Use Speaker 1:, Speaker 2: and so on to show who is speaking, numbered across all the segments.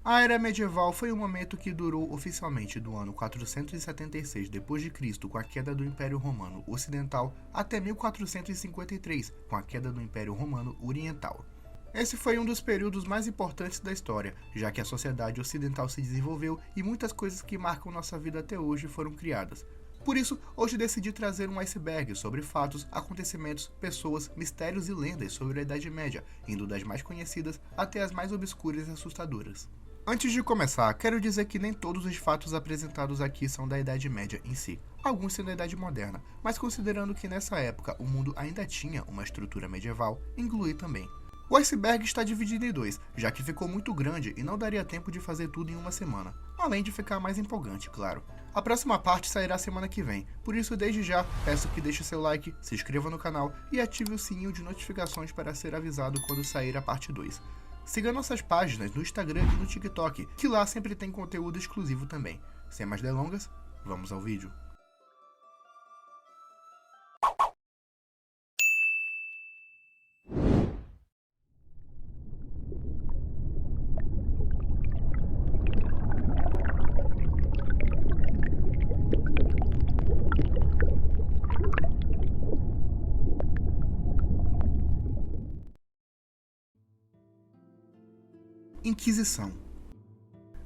Speaker 1: A Era Medieval foi um momento que durou oficialmente do ano 476 d.C., com a queda do Império Romano Ocidental, até 1453, com a queda do Império Romano Oriental. Esse foi um dos períodos mais importantes da história, já que a sociedade ocidental se desenvolveu e muitas coisas que marcam nossa vida até hoje foram criadas. Por isso, hoje decidi trazer um iceberg sobre fatos, acontecimentos, pessoas, mistérios e lendas sobre a Idade Média, indo das mais conhecidas até as mais obscuras e assustadoras. Antes de começar, quero dizer que nem todos os fatos apresentados aqui são da Idade Média em si. Alguns são da Idade Moderna, mas considerando que nessa época o mundo ainda tinha uma estrutura medieval, incluí também. O iceberg está dividido em dois, já que ficou muito grande e não daria tempo de fazer tudo em uma semana, além de ficar mais empolgante, claro. A próxima parte sairá semana que vem, por isso desde já peço que deixe seu like, se inscreva no canal e ative o sininho de notificações para ser avisado quando sair a parte 2. Siga nossas páginas no Instagram e no TikTok, que lá sempre tem conteúdo exclusivo também. Sem mais delongas, vamos ao vídeo. Inquisição.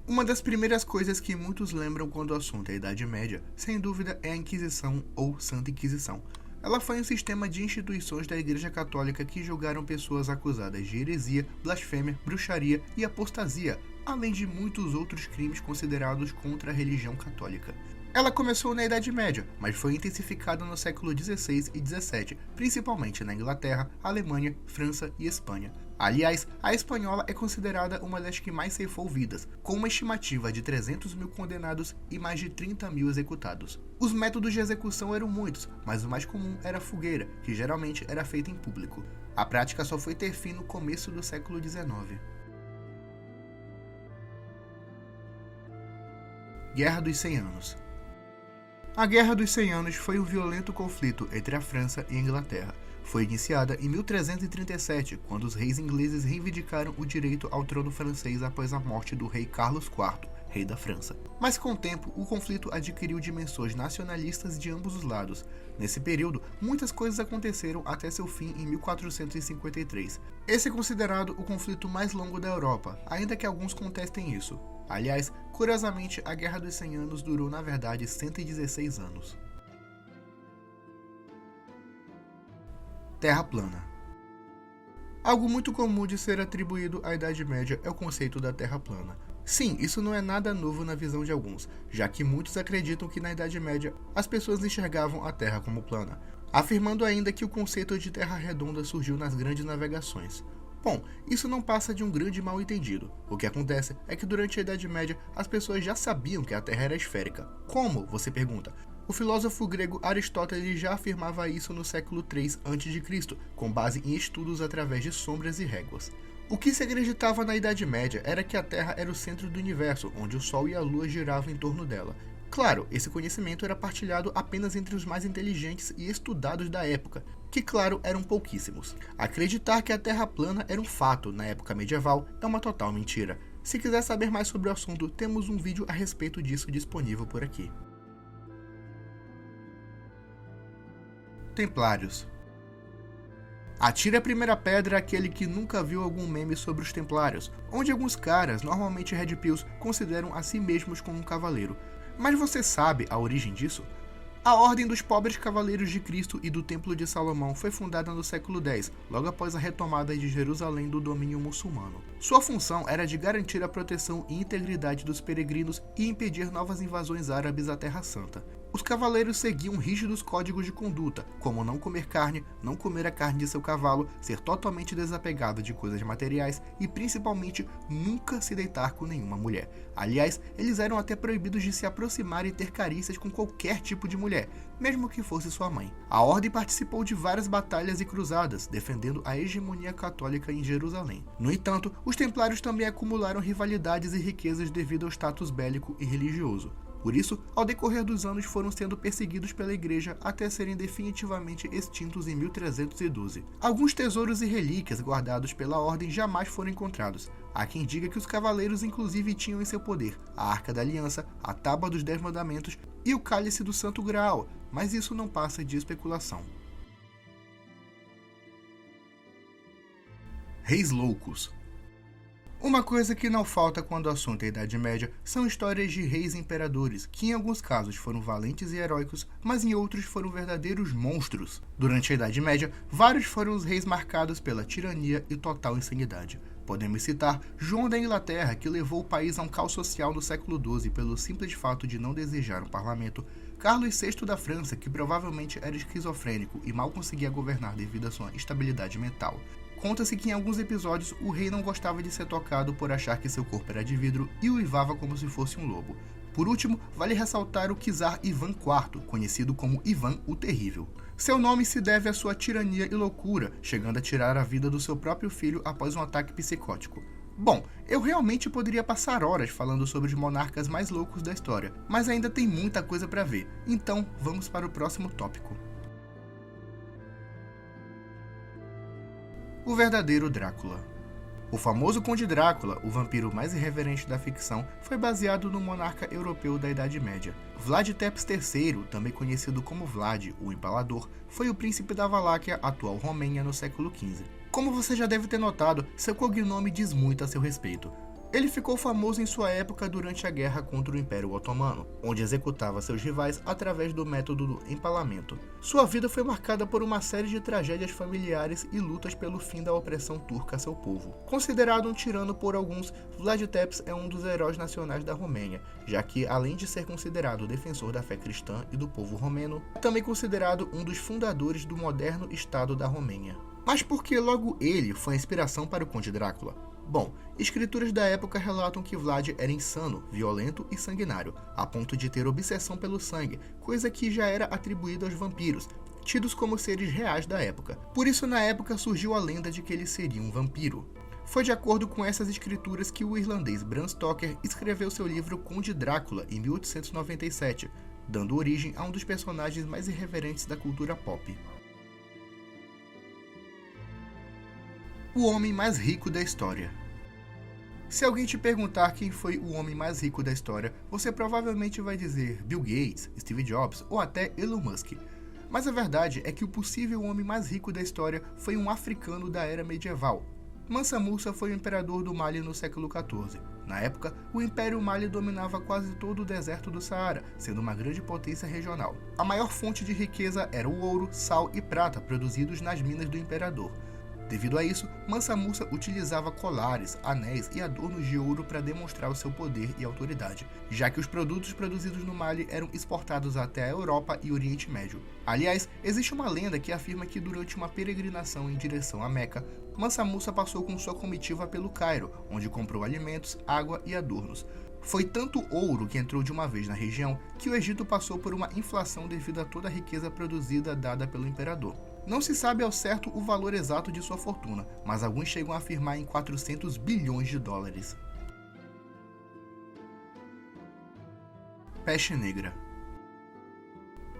Speaker 1: Uma das primeiras coisas que muitos lembram quando o assunto é a Idade Média, sem dúvida, é a Inquisição ou Santa Inquisição. Ela foi um sistema de instituições da Igreja Católica que julgaram pessoas acusadas de heresia, blasfêmia, bruxaria e apostasia, além de muitos outros crimes considerados contra a religião católica. Ela começou na Idade Média, mas foi intensificada no século XVI e XVII, principalmente na Inglaterra, Alemanha, França e Espanha. Aliás, a espanhola é considerada uma das que mais ceifou vidas, com uma estimativa de 300 mil condenados e mais de 30 mil executados. Os métodos de execução eram muitos, mas o mais comum era a fogueira, que geralmente era feita em público. A prática só foi ter fim no começo do século XIX. Guerra dos 100 Anos. A Guerra dos 100 Anos foi um violento conflito entre a França e a Inglaterra. Foi iniciada em 1337, quando os reis ingleses reivindicaram o direito ao trono francês após a morte do rei Carlos IV, rei da França. Mas com o tempo, o conflito adquiriu dimensões nacionalistas de ambos os lados. Nesse período, muitas coisas aconteceram até seu fim em 1453. Esse é considerado o conflito mais longo da Europa, ainda que alguns contestem isso. Aliás, curiosamente, a Guerra dos 100 Anos durou na verdade 116 anos. Terra plana. Algo muito comum de ser atribuído à Idade Média é o conceito da Terra plana. Sim, isso não é nada novo na visão de alguns, já que muitos acreditam que na Idade Média as pessoas enxergavam a Terra como plana, afirmando ainda que o conceito de Terra redonda surgiu nas grandes navegações. Bom, isso não passa de um grande mal-entendido. O que acontece é que durante a Idade Média as pessoas já sabiam que a Terra era esférica. Como? Você pergunta. O filósofo grego Aristóteles já afirmava isso no século III a.C., com base em estudos através de sombras e réguas. O que se acreditava na Idade Média era que a Terra era o centro do universo, onde o Sol e a Lua giravam em torno dela. Claro, esse conhecimento era partilhado apenas entre os mais inteligentes e estudados da época, que claro, eram pouquíssimos. Acreditar que a Terra plana era um fato na época medieval é uma total mentira. Se quiser saber mais sobre o assunto, temos um vídeo a respeito disso disponível por aqui. Templários. Atire a primeira pedra aquele que nunca viu algum meme sobre os Templários, onde alguns caras, normalmente Red Pills, consideram a si mesmos como um cavaleiro. Mas você sabe a origem disso? A Ordem dos Pobres Cavaleiros de Cristo e do Templo de Salomão foi fundada no século X, logo após a retomada de Jerusalém do domínio muçulmano. Sua função era de garantir a proteção e integridade dos peregrinos e impedir novas invasões árabes à Terra Santa. Os cavaleiros seguiam rígidos códigos de conduta, como não comer carne, não comer a carne de seu cavalo, ser totalmente desapegado de coisas materiais e, principalmente, nunca se deitar com nenhuma mulher. Aliás, eles eram até proibidos de se aproximar e ter carícias com qualquer tipo de mulher, mesmo que fosse sua mãe. A ordem participou de várias batalhas e cruzadas, defendendo a hegemonia católica em Jerusalém. No entanto, os templários também acumularam rivalidades e riquezas devido ao status bélico e religioso. Por isso, ao decorrer dos anos foram sendo perseguidos pela igreja até serem definitivamente extintos em 1312. Alguns tesouros e relíquias guardados pela ordem jamais foram encontrados, Há quem diga que os cavaleiros inclusive tinham em seu poder a Arca da Aliança, a Tábua dos 10 Mandamentos e o Cálice do Santo Graal, mas isso não passa de especulação. Reis loucos. Uma coisa que não falta quando o assunto é a Idade Média são histórias de reis e imperadores, que em alguns casos foram valentes e heróicos, mas em outros foram verdadeiros monstros. Durante a Idade Média, vários foram os reis marcados pela tirania e total insanidade. Podemos citar João da Inglaterra, que levou o país a um caos social no século XII pelo simples fato de não desejar um parlamento, Carlos VI da França, que provavelmente era esquizofrênico e mal conseguia governar devido à sua instabilidade mental. Conta-se que em alguns episódios o rei não gostava de ser tocado por achar que seu corpo era de vidro e uivava como se fosse um lobo. Por último, vale ressaltar o czar Ivan IV, conhecido como Ivan o Terrível. Seu nome se deve à sua tirania e loucura, chegando a tirar a vida do seu próprio filho após um ataque psicótico. Bom, eu realmente poderia passar horas falando sobre os monarcas mais loucos da história, mas ainda tem muita coisa para ver, então vamos para o próximo tópico. O verdadeiro Drácula. O famoso Conde Drácula, o vampiro mais irreverente da ficção, foi baseado no monarca europeu da Idade Média. Vlad Tepes III, também conhecido como Vlad, o Empalador, foi o príncipe da Valáquia, atual Romênia, no século XV. Como você já deve ter notado, seu cognome diz muito a seu respeito. Ele ficou famoso em sua época durante a guerra contra o Império Otomano, onde executava seus rivais através do método do empalamento. Sua vida foi marcada por uma série de tragédias familiares e lutas pelo fim da opressão turca a seu povo. Considerado um tirano por alguns, Vlad Tepes é um dos heróis nacionais da Romênia, já que, além de ser considerado defensor da fé cristã e do povo romeno, é também considerado um dos fundadores do moderno Estado da Romênia. Mas por que logo ele foi a inspiração para o Conde Drácula? Bom, escrituras da época relatam que Vlad era insano, violento e sanguinário, a ponto de ter obsessão pelo sangue, coisa que já era atribuída aos vampiros, tidos como seres reais da época. Por isso, na época, surgiu a lenda de que ele seria um vampiro. Foi de acordo com essas escrituras que o irlandês Bram Stoker escreveu seu livro Conde Drácula em 1897, dando origem a um dos personagens mais irreverentes da cultura pop. O homem mais rico da história. Se alguém te perguntar quem foi o homem mais rico da história, você provavelmente vai dizer Bill Gates, Steve Jobs ou até Elon Musk. Mas a verdade é que o possível homem mais rico da história foi um africano da era medieval. Mansa Musa foi o imperador do Mali no século XIV. Na época, o Império Mali dominava quase todo o deserto do Saara, sendo uma grande potência regional. A maior fonte de riqueza era o ouro, sal e prata produzidos nas minas do imperador. Devido a isso, Mansa Musa utilizava colares, anéis e adornos de ouro para demonstrar o seu poder e autoridade, já que os produtos produzidos no Mali eram exportados até a Europa e Oriente Médio. Aliás, existe uma lenda que afirma que durante uma peregrinação em direção a Meca, Mansa Musa passou com sua comitiva pelo Cairo, onde comprou alimentos, água e adornos. Foi tanto ouro que entrou de uma vez na região que o Egito passou por uma inflação devido a toda a riqueza produzida dada pelo imperador. Não se sabe ao certo o valor exato de sua fortuna, mas alguns chegam a afirmar em 400 bilhões de dólares. Peste Negra.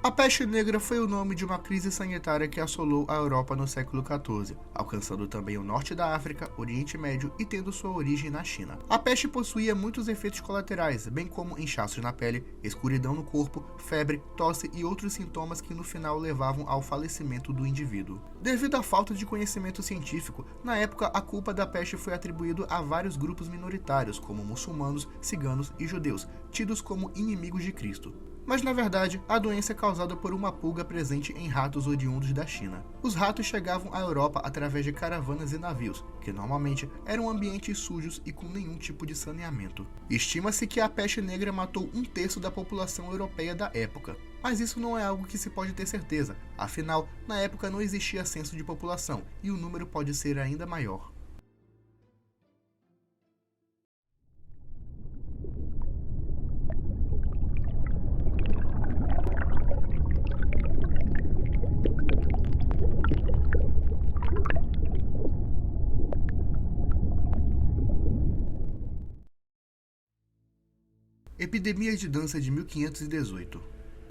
Speaker 1: A peste negra foi o nome de uma crise sanitária que assolou a Europa no século XIV, alcançando também o norte da África, Oriente Médio e tendo sua origem na China. A peste possuía muitos efeitos colaterais, bem como inchaços na pele, escuridão no corpo, febre, tosse e outros sintomas que no final levavam ao falecimento do indivíduo. Devido à falta de conhecimento científico, na época a culpa da peste foi atribuída a vários grupos minoritários, como muçulmanos, ciganos e judeus, tidos como inimigos de Cristo. Mas na verdade, a doença é causada por uma pulga presente em ratos oriundos da China. Os ratos chegavam à Europa através de caravanas e navios, que normalmente eram ambientes sujos e com nenhum tipo de saneamento. Estima-se que a peste negra matou 1/3 da população europeia da época. Mas isso não é algo que se pode ter certeza, afinal, na época não existia censo de população, e o número pode ser ainda maior. Epidemia de dança de 1518.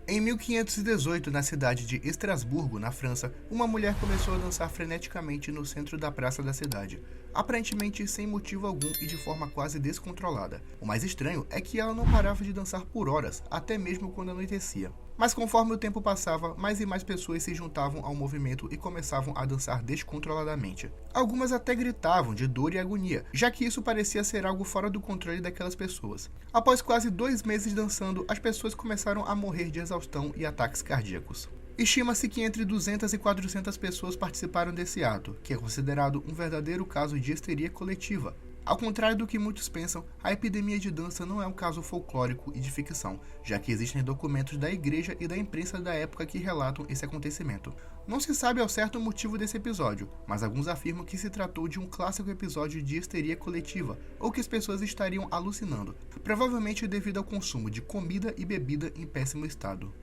Speaker 1: Em 1518, na cidade de Estrasburgo, na França, uma mulher começou a dançar freneticamente no centro da praça da cidade. aparentemente sem motivo algum e de forma quase descontrolada. O mais estranho é que ela não parava de dançar por horas, até mesmo quando anoitecia. Mas conforme o tempo passava, mais e mais pessoas se juntavam ao movimento e começavam a dançar descontroladamente. Algumas até gritavam de dor e agonia, já que isso parecia ser algo fora do controle daquelas pessoas. Após quase 2 meses dançando, as pessoas começaram a morrer de exaustão e ataques cardíacos. Estima-se que entre 200 e 400 pessoas participaram desse ato, que é considerado um verdadeiro caso de histeria coletiva. Ao contrário do que muitos pensam, a epidemia de dança não é um caso folclórico e de ficção, já que existem documentos da igreja e da imprensa da época que relatam esse acontecimento. Não se sabe ao certo o motivo desse episódio, mas alguns afirmam que se tratou de um clássico episódio de histeria coletiva, ou que as pessoas estariam alucinando, provavelmente devido ao consumo de comida e bebida em péssimo estado.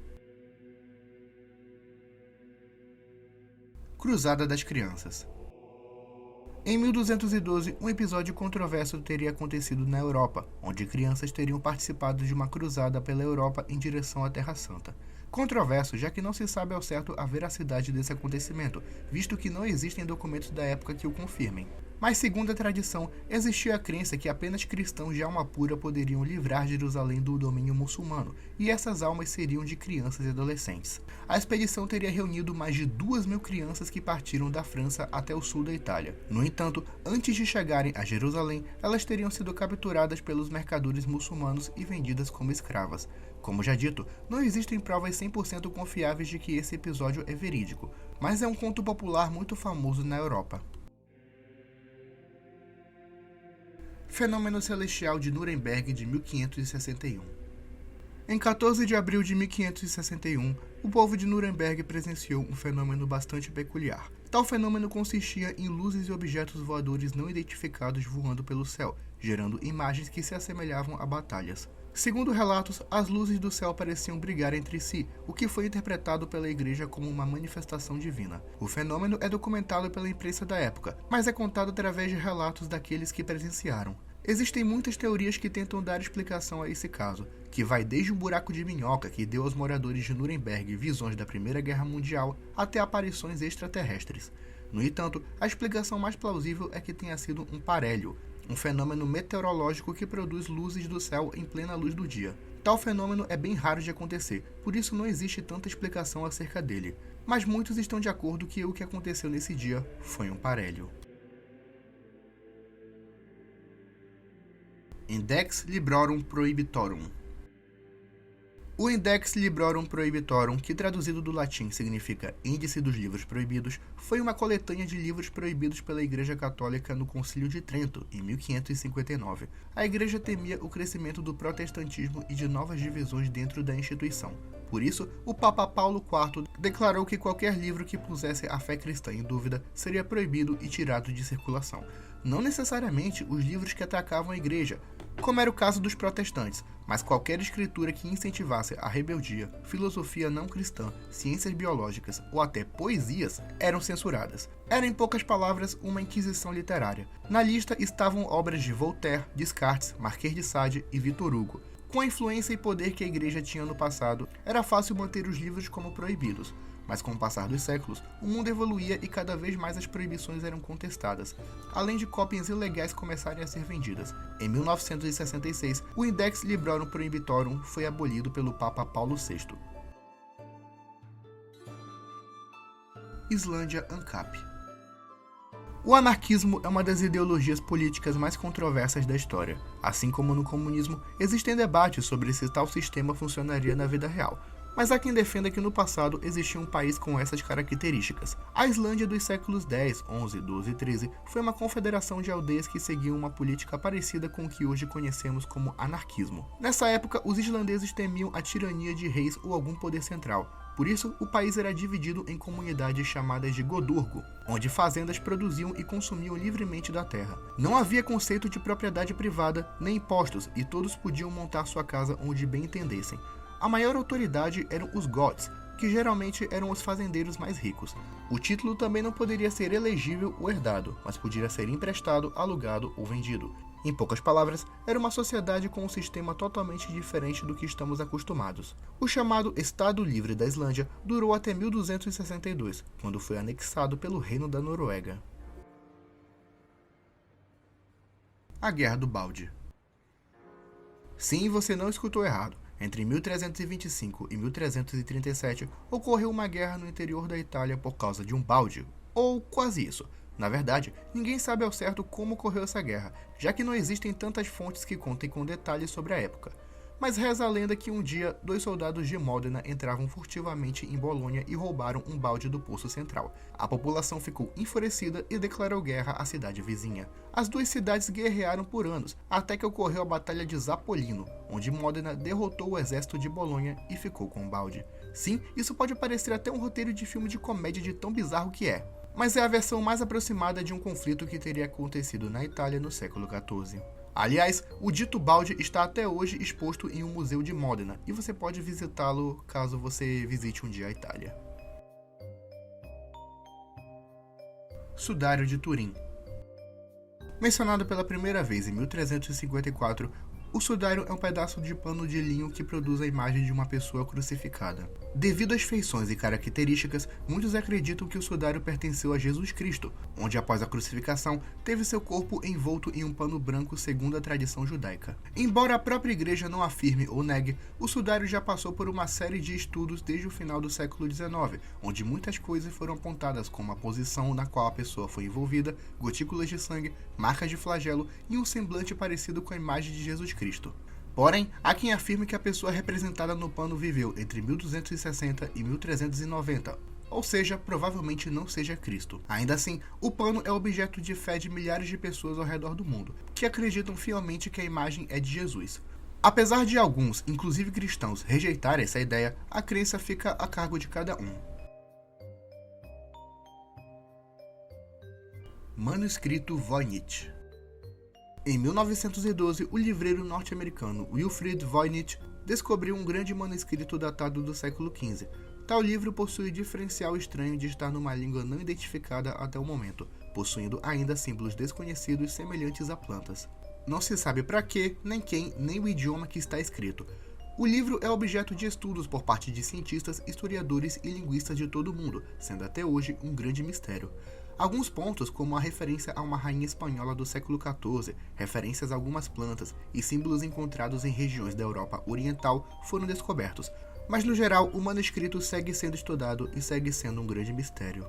Speaker 1: Cruzada das Crianças. Em 1212, um episódio controverso teria acontecido na Europa, onde crianças teriam participado de uma cruzada pela Europa em direção à Terra Santa. Controverso, já que não se sabe ao certo a veracidade desse acontecimento, visto que não existem documentos da época que o confirmem. Mas, segundo a tradição, existia a crença que apenas cristãos de alma pura poderiam livrar Jerusalém do domínio muçulmano, e essas almas seriam de crianças e adolescentes. A expedição teria reunido mais de 2.000 crianças que partiram da França até o sul da Itália. No entanto, antes de chegarem a Jerusalém, elas teriam sido capturadas pelos mercadores muçulmanos e vendidas como escravas. Como já dito, não existem provas 100% confiáveis de que esse episódio é verídico, mas é um conto popular muito famoso na Europa. Fenômeno celestial de Nuremberg de 1561. Em 14 de abril de 1561, o povo de Nuremberg presenciou um fenômeno bastante peculiar. Tal fenômeno consistia em luzes e objetos voadores não identificados voando pelo céu, gerando imagens que se assemelhavam a batalhas. Segundo relatos, as luzes do céu pareciam brigar entre si, o que foi interpretado pela igreja como uma manifestação divina. O fenômeno é documentado pela imprensa da época, mas é contado através de relatos daqueles que presenciaram. Existem muitas teorias que tentam dar explicação a esse caso, que vai desde um buraco de minhoca que deu aos moradores de Nuremberg visões da Primeira Guerra Mundial até aparições extraterrestres. No entanto, a explicação mais plausível é que tenha sido um parélio, um fenômeno meteorológico que produz luzes do céu em plena luz do dia. Tal fenômeno é bem raro de acontecer, por isso não existe tanta explicação acerca dele. Mas muitos estão de acordo que o que aconteceu nesse dia foi um parélio. Index Librorum Prohibitorum. O Index Librorum Prohibitorum, que traduzido do latim significa Índice dos Livros Proibidos, foi uma coletânea de livros proibidos pela Igreja Católica no Concílio de Trento, em 1559. A Igreja temia o crescimento do protestantismo e de novas divisões dentro da instituição. Por isso, o Papa Paulo IV declarou que qualquer livro que pusesse a fé cristã em dúvida seria proibido e tirado de circulação. Não necessariamente os livros que atacavam a Igreja, como era o caso dos protestantes, mas qualquer escritura que incentivasse a rebeldia, filosofia não cristã, ciências biológicas ou até poesias eram censuradas. Era, em poucas palavras, uma inquisição literária. Na lista estavam obras de Voltaire, Descartes, Marquês de Sade e Victor Hugo. Com a influência e poder que a igreja tinha no passado, era fácil manter os livros como proibidos. Mas com o passar dos séculos, o mundo evoluía e cada vez mais as proibições eram contestadas, além de cópias ilegais começarem a ser vendidas. Em 1966, o Index Librorum Prohibitorum foi abolido pelo Papa Paulo VI. Islândia ANCAP. O anarquismo é uma das ideologias políticas mais controversas da história. Assim como no comunismo, existem debates sobre se tal sistema funcionaria na vida real. Mas há quem defenda que no passado existia um país com essas características. A Islândia dos séculos X, XI, XII e XIII foi uma confederação de aldeias que seguiam uma política parecida com o que hoje conhecemos como anarquismo. Nessa época, os islandeses temiam a tirania de reis ou algum poder central. Por isso, o país era dividido em comunidades chamadas de godurgo, onde fazendas produziam e consumiam livremente da terra. Não havia conceito de propriedade privada, nem impostos, e todos podiam montar sua casa onde bem entendessem. A maior autoridade eram os gods, que geralmente eram os fazendeiros mais ricos. O título também não poderia ser elegível ou herdado, mas podia ser emprestado, alugado ou vendido. Em poucas palavras, era uma sociedade com um sistema totalmente diferente do que estamos acostumados. O chamado Estado Livre da Islândia durou até 1262, quando foi anexado pelo Reino da Noruega. a Guerra do Balde. Sim, você não escutou errado. Entre 1325 e 1337, ocorreu uma guerra no interior da Itália por causa de um balde, ou quase isso. Na verdade, ninguém sabe ao certo como ocorreu essa guerra, já que não existem tantas fontes que contem com detalhes sobre a época. Mas reza a lenda que um dia, 2 soldados de Módena entravam furtivamente em Bolonha e roubaram um balde do poço central. A população ficou enfurecida e declarou guerra à cidade vizinha. As 2 cidades guerrearam por anos, até que ocorreu a Batalha de Zapolino, onde Módena derrotou o exército de Bolonha e ficou com o balde. Sim, isso pode parecer até um roteiro de filme de comédia de tão bizarro que é, mas é a versão mais aproximada de um conflito que teria acontecido na Itália no século XIV. Aliás, o dito balde está até hoje exposto em um museu de Módena e você pode visitá-lo caso você visite um dia a Itália. Sudário de Turim. Mencionado pela primeira vez em 1354, o sudário é um pedaço de pano de linho que produz a imagem de uma pessoa crucificada. Devido às feições e características, muitos acreditam que o sudário pertenceu a Jesus Cristo, onde após a crucificação teve seu corpo envolto em um pano branco segundo a tradição judaica. Embora a própria igreja não afirme ou negue, o sudário já passou por uma série de estudos desde o final do século XIX, onde muitas coisas foram apontadas como a posição na qual a pessoa foi envolvida, gotículas de sangue, marcas de flagelo e um semblante parecido com a imagem de Jesus Cristo. Porém, há quem afirme que a pessoa representada no pano viveu entre 1260 e 1390, ou seja, provavelmente não seja Cristo. Ainda assim, o pano é objeto de fé de milhares de pessoas ao redor do mundo, que acreditam fielmente que a imagem é de Jesus. Apesar de alguns, inclusive cristãos, rejeitarem essa ideia, a crença fica a cargo de cada um. Manuscrito Voynich. Em 1912, o livreiro norte-americano Wilfrid Voynich descobriu um grande manuscrito datado do século XV. Tal livro possui diferencial estranho de estar numa língua não identificada até o momento, possuindo ainda símbolos desconhecidos semelhantes a plantas. Não se sabe para que, nem quem, nem o idioma que está escrito. O livro é objeto de estudos por parte de cientistas, historiadores e linguistas de todo o mundo, sendo até hoje um grande mistério. Alguns pontos, como a referência a uma rainha espanhola do século XIV, referências a algumas plantas e símbolos encontrados em regiões da Europa Oriental, foram descobertos, mas no geral o manuscrito segue sendo estudado e segue sendo um grande mistério.